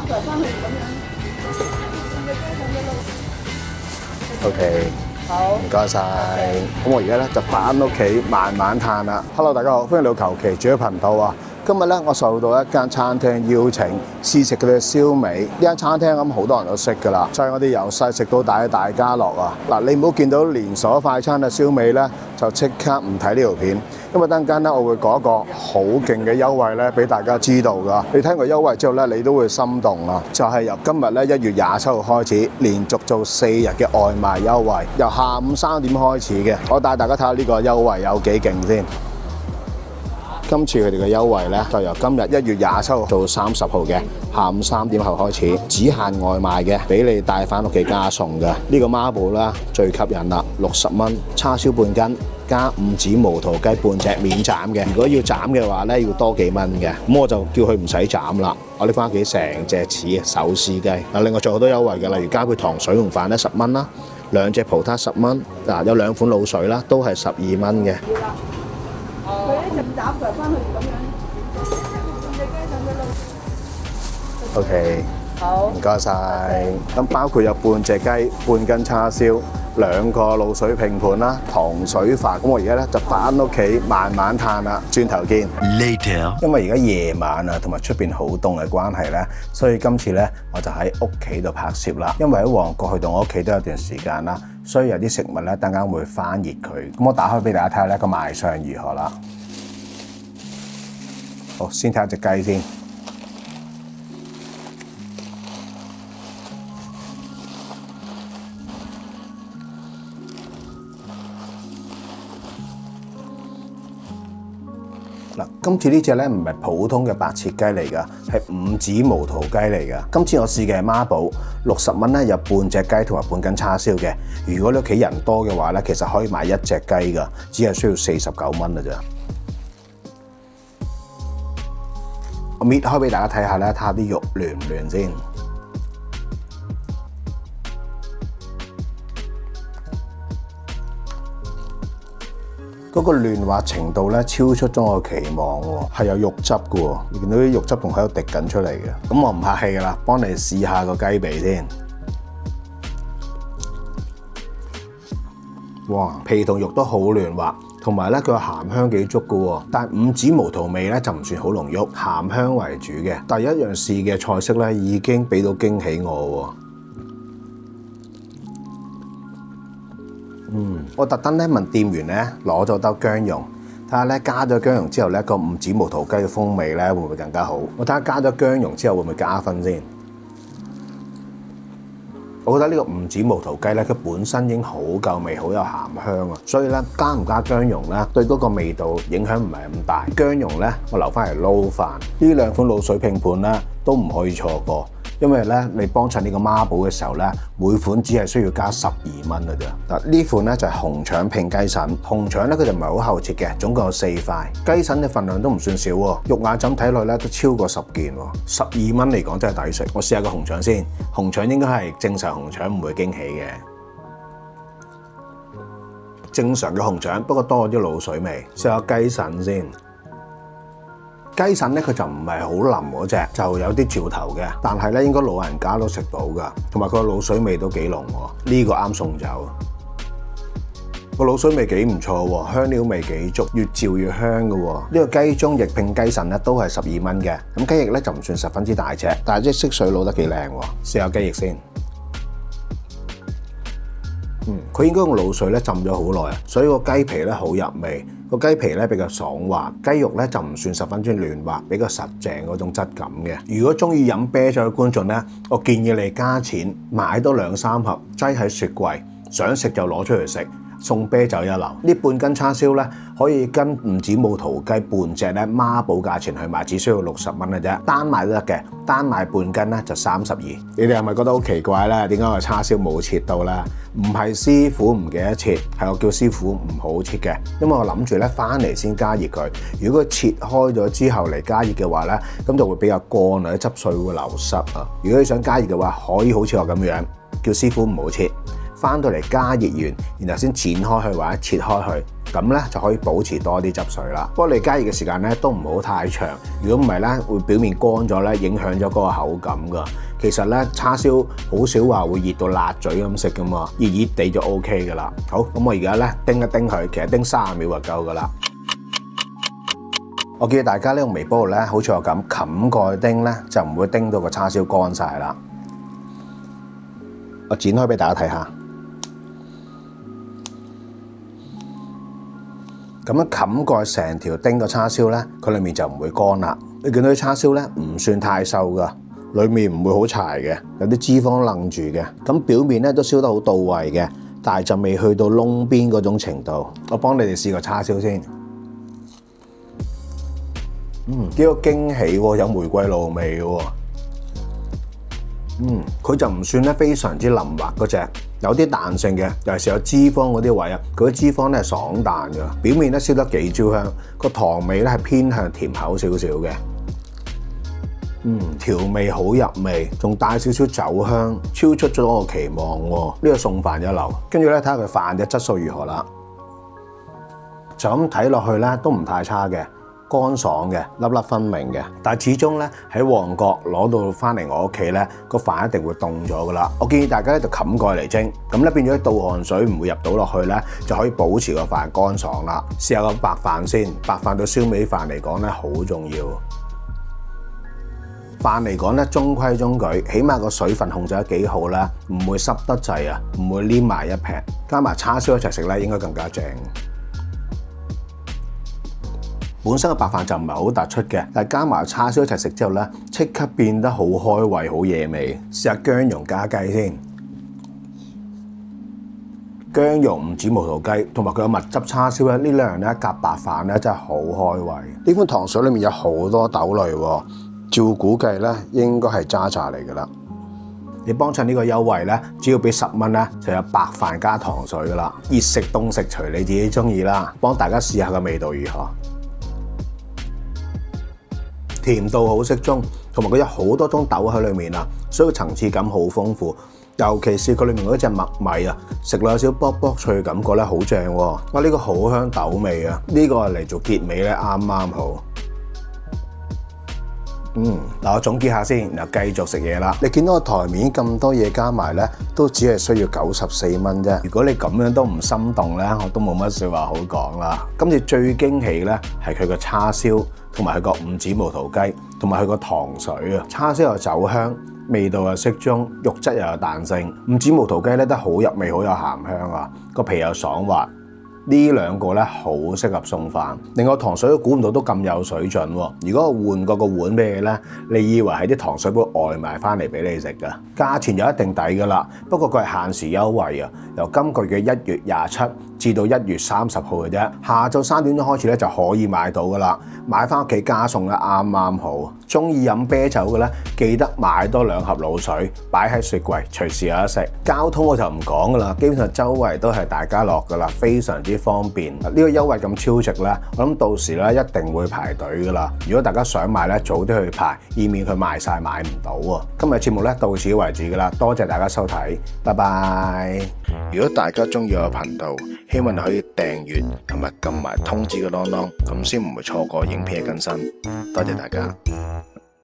佢翻去咁樣。OK，好，唔該晒。咁我而家咧就翻屋企慢慢嘆啦。Hello， 大家好，歡迎嚟到求其煮嘅頻道啊！今日咧我受到一間餐廳邀請試食佢哋嘅燒味。呢間餐廳咁好多人都識㗎啦，就係我哋由細食到大嘅大家樂啊！嗱，你唔好見到連鎖快餐嘅燒味咧，就即刻唔睇呢條片，因為等陣間咧我會講一個好勁嘅優惠咧俾大家知道㗎。你聽過優惠之後咧，你都會心動啊！就係由今日咧1月27號開始，連續做4日嘅外賣優惠，由下午3點開始嘅。我帶大家睇下呢個優惠有幾勁先。今次佢哋嘅優惠咧，就由今日1月27號到30號嘅下午3點後開始，只限外賣嘅，俾你帶翻屋企加餸嘅。呢個孖寶啦，最吸引啦，60蚊，叉燒半斤加5指無圖雞半隻免斬嘅。如果要斬嘅話咧，要多幾蚊嘅。咁我就叫佢唔使斬啦，我拎翻屋企成隻翅手撕雞。另外仲有好多優惠嘅，例如加杯糖水同飯咧10蚊啦，2隻葡撻10蚊，有2款滷水啦，都係12蚊嘅。佢一陣斬佢翻去咁樣，半隻雞上咗路。OK， 好，唔該晒。咁包括有半隻雞、半斤叉燒、2個滷水拼盤啦、糖水飯。咁我而家咧就翻屋企慢慢嘆啦，轉頭見。Later，因為而家夜晚啊，同埋出邊好凍嘅關係咧，所以今次咧我就喺屋企度拍攝啦。因為喺旺角去到我屋企都有段時間啦，所以有啲食物咧，等間會翻熱佢。咁我打開俾大家睇下咧個賣相如何啦。好，先睇下隻雞先。嗱，今次呢隻咧唔係普通嘅白切雞嚟㗎，係5指無圖雞嚟㗎。今次我試嘅係孖寶，60蚊咧有半隻雞同埋半斤叉燒嘅。如果你屋企人多嘅話咧，其實可以買1隻雞㗎，只係需要49蚊㗎咋。我搣開俾大家睇下咧，睇下啲肉嫩唔嫩先。嗰個嫩滑程度咧超出咗我期望喎，係有肉汁嘅喎，你見到啲肉汁仲喺度滴緊出嚟嘅。咁我唔客氣㗎啦，幫你試下個雞髀先。哇，皮同肉都好嫩滑，同埋咧佢個鹹香幾足嘅喎。但係5指無圖味咧就唔算好濃郁，鹹香為主嘅。第一樣試嘅菜式咧已經俾到驚喜我喎。我特登咧問店員咧攞咗兜薑蓉，睇下咧加咗薑蓉之後咧個5指無圖雞嘅風味咧會唔會更加好？我睇下加咗薑蓉之後會唔會加分先？我覺得呢個5指無圖雞咧，佢本身已經好夠味，好有鹹香啊，所以咧加唔加薑蓉咧，對嗰個味道影響唔係咁大。薑蓉咧，我留翻嚟撈飯。呢2款滷水拼盤咧都唔可以錯過。因為咧，你幫襯呢個孖寶嘅時候咧，每款只係需要加12蚊嘅啫。嗱，呢款咧就係紅腸拼雞腎，紅腸咧佢就唔係好厚切嘅，總共有4塊。雞腎嘅份量都唔算少喎，肉眼枕睇落咧都超過10件喎，12蚊嚟講真係抵食。我試下個紅腸先，紅腸應該係正常紅腸，唔會驚喜嘅。正常嘅紅腸，不過多咗啲滷水味。試下雞腎先。雞腎咧佢就唔係好腍嗰隻，就有啲嚼頭嘅，但係咧應該老人家都食到㗎，同埋佢個滷水味都幾濃喎，呢個啱送酒。個滷水味幾唔錯喎，香料味幾足，越嚼越香㗎喎。呢個雞中翼拼雞腎咧都係12蚊嘅，咁雞翼咧就唔算十分之大隻，但係即係色水撈得幾靚喎。試下雞翼先。佢應該用滷水咧浸咗好耐啊，所以個雞皮咧好入味，個雞皮咧比較爽滑，雞肉咧就唔算十分之嫩滑，比較實淨嗰種質感嘅。如果中意飲啤酒嘅觀眾咧，我建議你加錢買多2-3盒，擠喺雪櫃，想食就攞出嚟食。送啤酒一流，呢半斤叉燒咧可以跟5指無圖雞半隻咧孖寶價錢去買，只需要60蚊嘅啫，單買都得嘅，單買半斤咧就32。你哋係咪覺得好奇怪咧？點解個叉燒冇切到咧？唔係師傅唔記得切，係我叫師傅唔好切嘅，因為我諗住咧翻嚟先加熱佢。如果佢切開咗之後嚟加熱嘅話咧，咁就會比較乾啊，啲汁水會流失啊。如果你想加熱嘅話，可以好似我咁樣叫師傅唔好切。翻到嚟加熱完，然後先剪開佢或者切開佢，咁咧就可以保持多啲汁水啦。不過你加熱嘅時間咧都唔好太長，如果唔係咧會表面乾咗咧，影響咗嗰個口感噶。其實咧叉燒好少話會熱到辣嘴咁食噶嘛，熱熱地就 OK 噶啦。好，咁我而家咧叮一叮佢，其實叮30秒就夠噶啦。我建議大家呢用微波爐咧，好似我咁冚蓋叮咧，就唔會叮到個叉燒乾晒啦。我剪開俾大家睇下，咁樣冚蓋成條叮個叉燒咧，佢裏面就唔會乾啦。你見到啲叉燒咧唔算太瘦噶，裏面唔會好柴嘅，有啲脂肪愣住嘅。咁表面咧都燒得好到位嘅，但係就未去到燶邊嗰種程度。我幫你哋試個叉燒先。幾個驚喜喎，有玫瑰露味喎。佢就唔算咧非常之腍滑嗰隻，有啲彈性嘅，尤其是有脂肪嗰啲位啊，佢啲脂肪咧係爽彈㗎，表面咧燒得幾焦香，個糖味咧係偏向甜口少少嘅。調味好入味，仲帶少少酒香，超出咗我期望喎。呢個餸飯一流，跟住咧睇下佢飯嘅質素如何啦。就咁睇落去咧都唔太差嘅。乾爽嘅，粒粒分明嘅，但係始終咧喺旺角攞到翻嚟我屋企咧，個飯一定會凍咗噶啦。我建議大家咧就冚蓋嚟蒸，咁咧變咗啲倒汗水唔會入到落去咧，就可以保持個飯乾爽啦。試下個白飯先，白飯對燒味飯嚟講咧好重要。飯嚟講咧中規中矩，起碼個水分控制得幾好啦，唔會濕得滯啊，唔會黏埋一劈，加埋叉燒一齊食咧應該更加正。本身嘅白飯就唔係好突出嘅，但係加埋叉燒一齊食之後咧，即刻變得好開胃、好惹味。試下薑蓉加雞先，薑蓉唔止無頭雞，同埋佢有蜜汁叉燒咧，呢兩樣咧夾白飯咧真係好開胃。呢款糖水裡面有好多豆類喎，照估計咧應該係渣渣嚟㗎啦。你幫襯呢個優惠咧，只要俾10蚊咧，就有白飯加糖水㗎啦。熱食凍食隨你自己中意啦，幫大家試下個味道如何。甜度好適中，同埋佢有好多種豆喺裏面啊，所以層次感好豐富。尤其是佢裏面嗰隻麥米啊，食落有少卜卜脆嘅感覺咧，好正喎！哇，呢個好香豆味啊，呢個嚟做結尾咧啱啱好。嗱，我總結下先，然後繼續食嘢啦。你見到個台面咁多嘢加埋咧，都只係需要94蚊啫。如果你咁樣都唔心動咧，我都冇乜説話好講啦。今次最驚喜咧係佢個叉燒，同埋佢個五指毛肚雞，同埋佢個糖水啊。叉燒有酒香，味道又適中，肉質又有彈性。五指毛肚雞咧都好入味，好有鹹香啊，個皮又爽滑。呢兩個咧好適合餸飯，另外糖水都估唔到都咁有水準喎。如果我換過個碗俾你咧，你以為係啲糖水杯外賣翻嚟俾你食㗎？價錢就一定抵㗎啦。不過佢係限時優惠啊，由今個月嘅1月27至到1月30號嘅啫。下晝3點鐘開始咧就可以買到㗎啦，買翻屋企加餸咧啱啱好。中意飲啤酒嘅咧，記得買多2盒滷水，擺喺雪櫃，隨時有得食。交通我就唔講㗎啦，基本上周圍都係大家樂㗎啦，非常之方便。呢個優惠咁超值咧，我諗到時咧一定會排隊㗎啦。如果大家想買咧，早啲去排，以免佢賣晒買唔到喎。今日節目咧到此為止㗎啦，多謝大家收睇，拜拜。如果大家中意我頻道，希望你可以訂閱同埋撳埋通知個啷啷，咁先唔會錯過影片嘅更新。多謝大家。